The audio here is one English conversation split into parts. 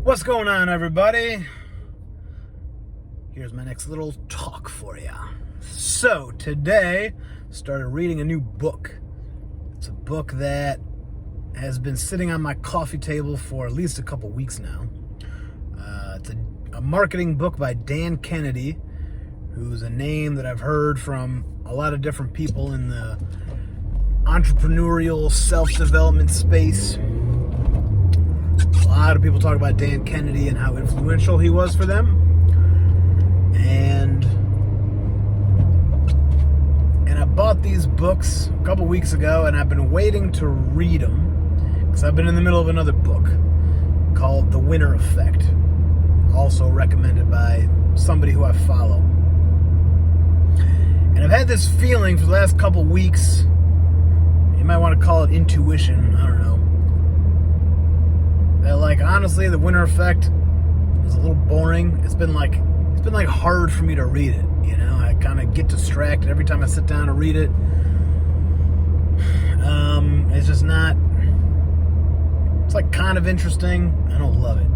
What's going on, everybody? Here's my next little talk for you. So, today, started reading a new book. It's a book that has been sitting on my coffee table for at least a couple weeks now. It's a marketing book by Dan Kennedy, who's a name that I've heard from a lot of different people in the entrepreneurial self-development space. A lot of people talk about Dan Kennedy and how influential he was for them. And I bought these books a couple weeks ago, and I've been waiting to read them because I've been in the middle of another book called The Winner Effect, also recommended by somebody who I follow. And I've had this feeling for the last couple weeks, you might want to call it intuition, I don't know, that, honestly, The Winner Effect is a little boring. It's been hard for me to read it. I kind of get distracted every time I sit down to read it. It's just not. It's kind of interesting. I don't love it.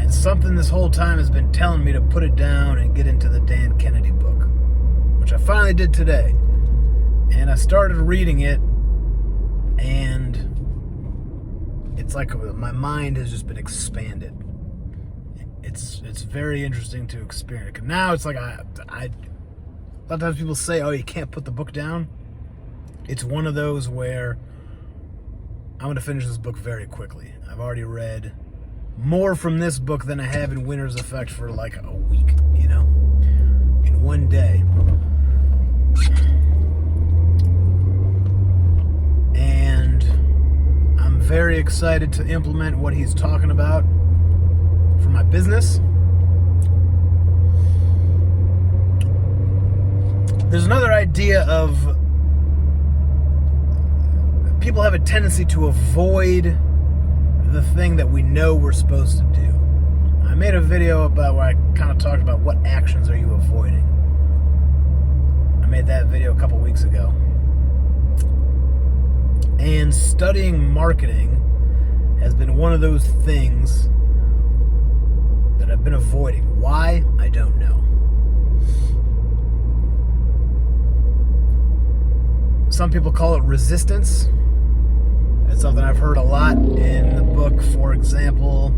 And something this whole time has been telling me to put it down and get into the Dan Kennedy book, which I finally did today. And I started reading it, and it's like my mind has just been expanded. It's very interesting to experience. Now it's like a lot of times people say, "Oh, you can't put the book down." It's one of those where I'm going to finish this book very quickly. I've already read more from this book than I have in Winner's Effect for a week, in one day. And I'm very excited to implement what he's talking about for my business. There's another idea of people have a tendency to avoid the thing that we know we're supposed to do. I made a video about where I kind of talked about what actions are you avoiding. I made that video a couple weeks ago. And studying marketing has been one of those things that I've been avoiding. Why? I don't know. Some people call it resistance. It's something I've heard a lot in the book. For example,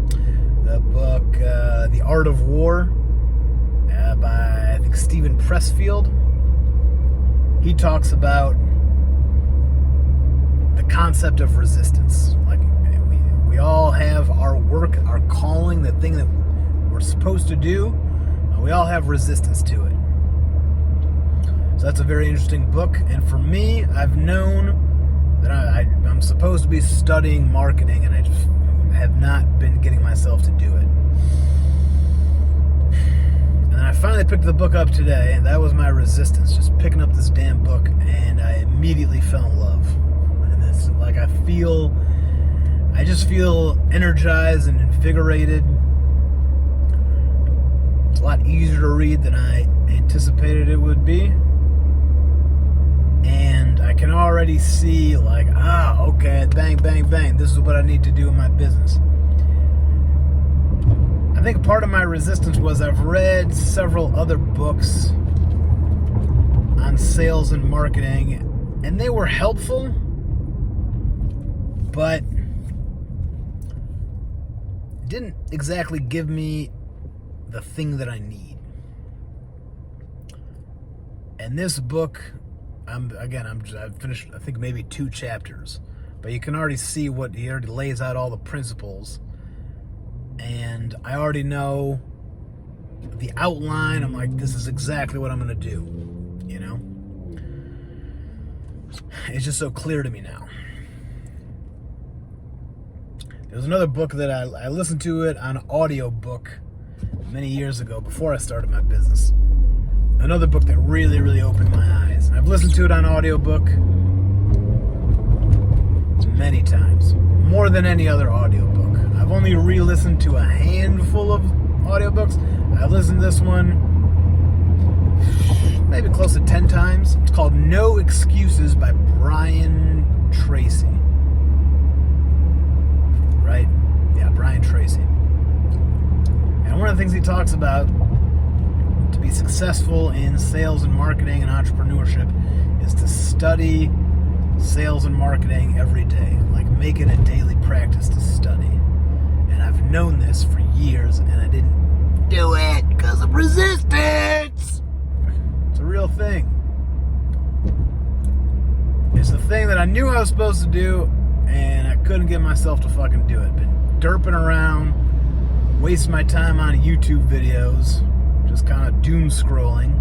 the book The Art of War by, I think, Steven Pressfield. He talks about the concept of resistance. We all have our work, our calling, the thing that we're supposed to do, and we all have resistance to it. So that's a very interesting book. And for me, I've known that I'm supposed to be studying marketing, and I just have not been getting myself to do it. And then I finally picked the book up today, and that was my resistance, just picking up this damn book, and I immediately fell in love. And it's I just feel energized and invigorated. It's a lot easier to read than I anticipated it would be. And I can already see okay, bang, bang, bang. This is what I need to do in my business. I think part of my resistance was I've read several other books on sales and marketing, and they were helpful, but didn't exactly give me the thing that I need. And this book, I've finished, I think, maybe 2 chapters, but you can already see he already lays out all the principles, and I already know the outline. I'm like, this is exactly what I'm going to do, It's just so clear to me now. There was another book that I listened to it on audiobook many years ago before I started my business. Another book that really, really opened my eyes. I've listened to it on audiobook many times, more than any other audiobook. I've only re-listened to a handful of audiobooks. I've listened to this one maybe close to 10 times. It's called No Excuses by Brian Tracy. Right? Yeah, Brian of the things he talks about to be successful in sales and marketing and entrepreneurship is to study sales and marketing every day. Like, make it a daily practice to study. And I've known this for years, and I didn't do it because of resistance. It's a real thing. It's the thing that I knew I was supposed to do, and I couldn't get myself to fucking do it. Been derping around, wasting my time on YouTube videos, just kind of doom scrolling.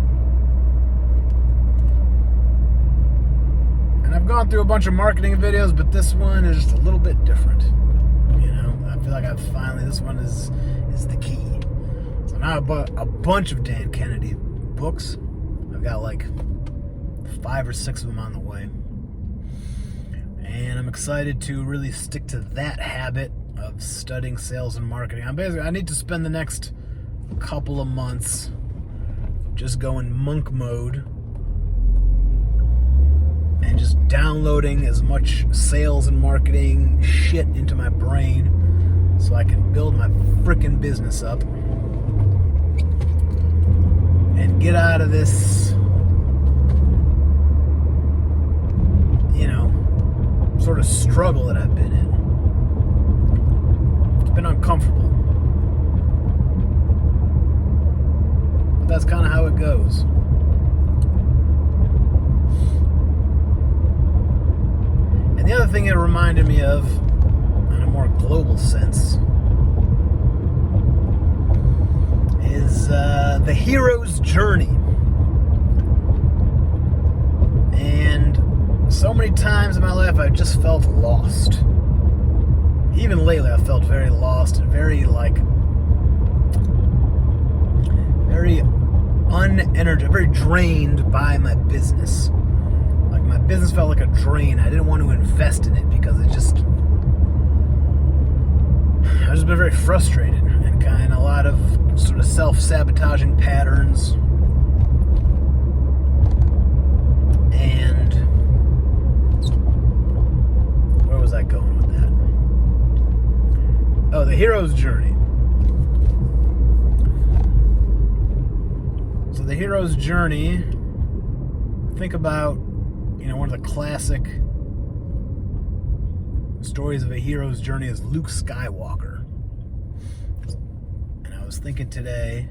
And I've gone through a bunch of marketing videos, but this one is just a little bit different. You know, I feel like I've finally, this one is the key. So now I bought a bunch of Dan Kennedy books. I've got like 5 or 6 of them on the way. And I'm excited to really stick to that habit of studying sales and marketing. I need to spend the next couple of months just going monk mode and just downloading as much sales and marketing shit into my brain so I can build my frickin' business up and get out of this, you know, sort of struggle that I've been in. It's been uncomfortable. But that's kind of how it goes. And the other thing it reminded me of, in a more global sense, is the hero's journey. And so many times in my life I've just felt lost. Even lately I felt very lost and very unenergized, very drained by my business. Like, my business felt like a drain. I didn't want to invest in it because I've just been very frustrated and kind of a lot of sort of self-sabotaging patterns. And where was I going with that? Oh, the hero's journey. So the hero's journey, think about, you know, one of the classic stories of a hero's journey is Luke Skywalker. And I was thinking today,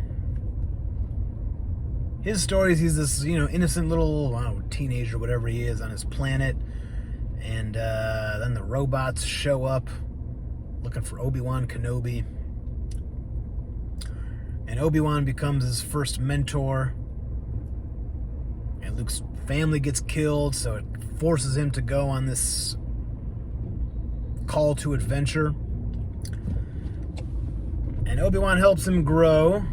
his story is he's this, you know, innocent little, I don't know, teenager, whatever he is, on his planet. And then the robots show up looking for Obi-Wan Kenobi. And Obi-Wan becomes his first mentor. And Luke's family gets killed, so it forces him to go on this call to adventure. And Obi-Wan helps him grow.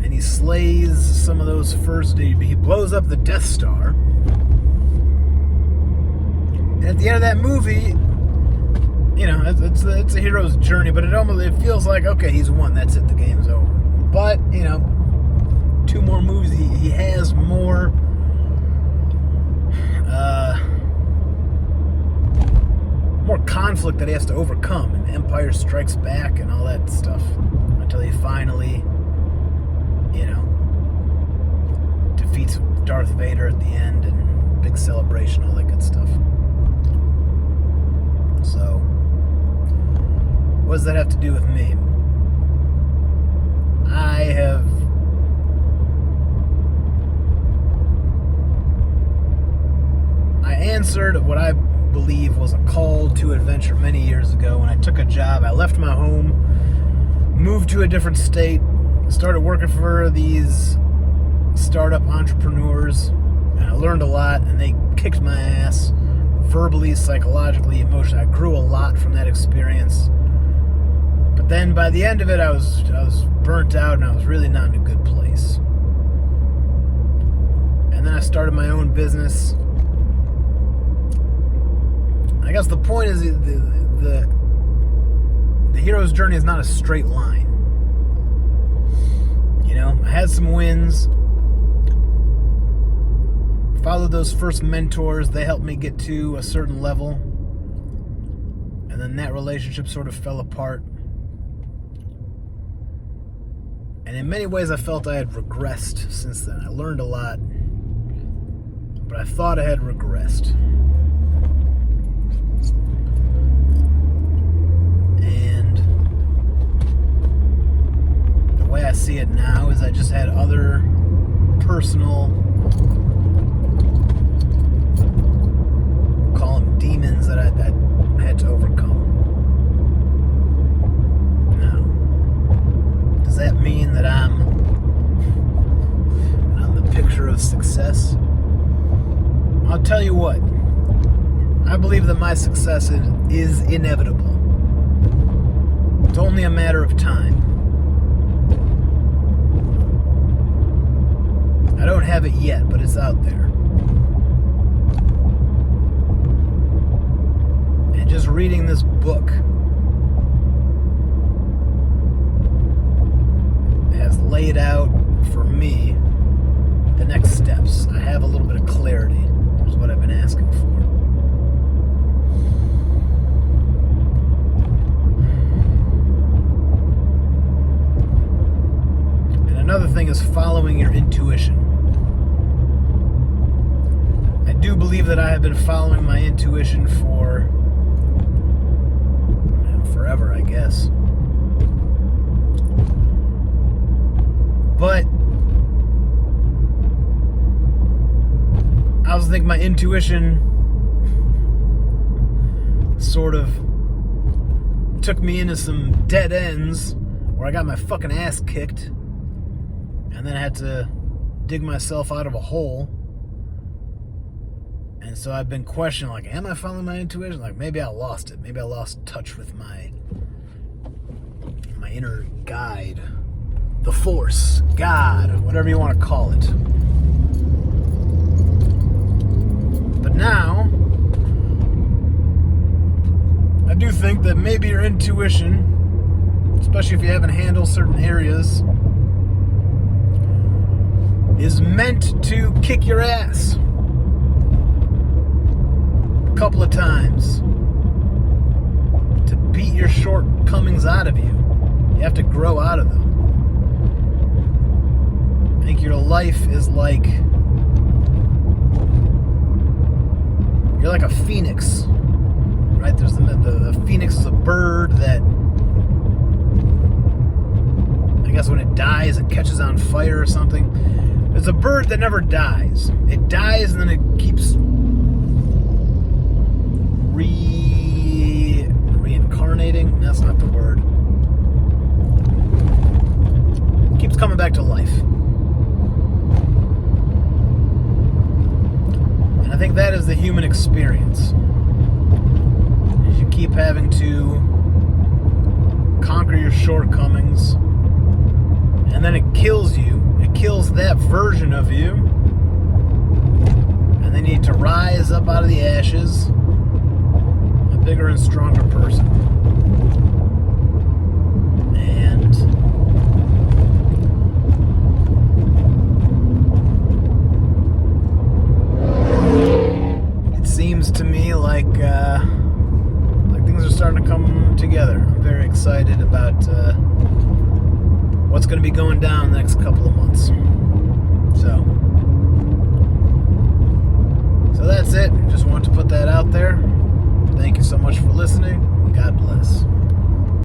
And he slays some of those first... He blows up the Death Star. And at the end of that movie, you know, it's a hero's journey, but it feels like, okay, he's won, that's it, the game's over. But, you know, 2 more movies, he has more conflict that he has to overcome, and Empire Strikes Back and all that stuff, until he finally, you know, defeats Darth Vader at the end, and big celebration, all that good stuff. So, what does that have to do with me? I answered what I believe was a call to adventure many years ago when I took a job. I left my home, moved to a different state, started working for these startup entrepreneurs, and I learned a lot, and they kicked my ass verbally, psychologically, emotionally. I grew a lot from that experience. But then by the end of it, I was burnt out, and I was really not in a good place. And then I started my own business. I guess the point is the hero's journey is not a straight line. You know, I had some wins. Followed those first mentors. They helped me get to a certain level. And then that relationship sort of fell apart. And in many ways, I felt I had regressed since then. I learned a lot, but I thought I had regressed. And the way I see it now is I just had other personal, call them demons, that I had to overcome. Does that mean that I'm the picture of success? I'll tell you what. I believe that my success is inevitable. It's only a matter of time. I don't have it yet, but it's out there. And just reading this book has laid out for me the next steps. I have a little bit of clarity, is what I've been asking for. And another thing is following your intuition. I do believe that I have been following my intuition for forever, I guess. But I also think my intuition sort of took me into some dead ends where I got my fucking ass kicked and then I had to dig myself out of a hole. And so I've been questioning, like, am I following my intuition? Like, maybe I lost it. Maybe I lost touch with my inner guide. The Force, God, whatever you want to call it. But now, I do think that maybe your intuition, especially if you haven't handled certain areas, is meant to kick your ass a couple of times, to beat your shortcomings out of you. You have to grow out of them. I think your life is like, you're like a phoenix, right? There's the phoenix is a bird that, I guess when it dies, it catches on fire or something. There's a bird that never dies. It dies and then it keeps reincarnating. That's not the word. It keeps coming back to life. And I think that is the human experience. Is you keep having to conquer your shortcomings, and then it kills you. It kills that version of you, and then you need to rise up out of the ashes, a bigger and stronger person. And it seems to me like things are starting to come together. I'm very excited about what's going to be going down the next couple of months. So that's it. Just wanted to put that out there. Thank you so much for listening.